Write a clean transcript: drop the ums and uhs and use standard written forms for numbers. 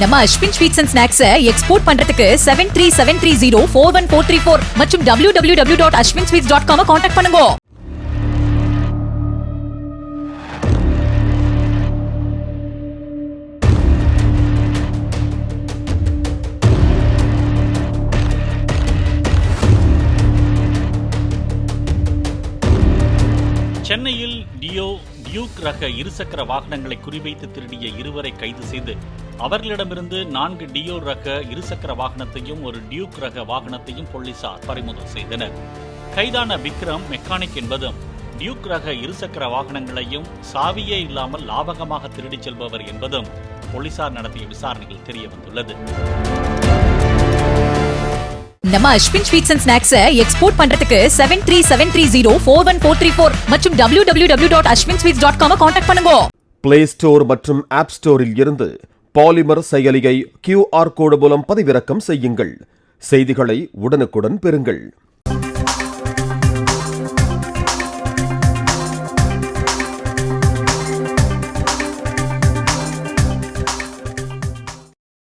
நம்ம Ashwin sweets and snacks export பண்றதுக்கு 7373041434 மற்றும் www.ashwinsweets.com கான்டாக்ட் பண்ணுங்க. சென்னையில் டியூக் ரக இருசக்கர வாகனங்களை குறிவைத்து திருடிய இருவரை கைது செய்து அவர்களிடமிருந்து 4 டியோ ரக இருசக்கர வாகனத்தையும் ஒரு டியூக் ரக வாகனத்தையும் போலீசார் பறிமுதல் செய்தனர். கைதான விக்ரம் மெக்கானிக் என்பதும் டியூக் ரக இருசக்கர வாகனங்களையும் சாவியே இல்லாமல் லாபகமாக திருடிச் செல்பவர் என்பதும் போலீசார் நடத்திய விசாரணையில் தெரிய வந்துள்ளது. நம்ம Ashwin sweets and snacks export பண்றதுக்கு 7373041434 மற்றும் www.ashwinsweets.com கான்டாக்ட் பண்ணுங்க. பிளே ஸ்டோர் மற்றும் ஆப் ஸ்டோரில் இருந்து பாலிமர் செயலியை QR கோடு மூலம் பதிவிறக்கம் செய்யுங்கள். செய்திகளை உடனுக்குடன் பெறுங்கள்.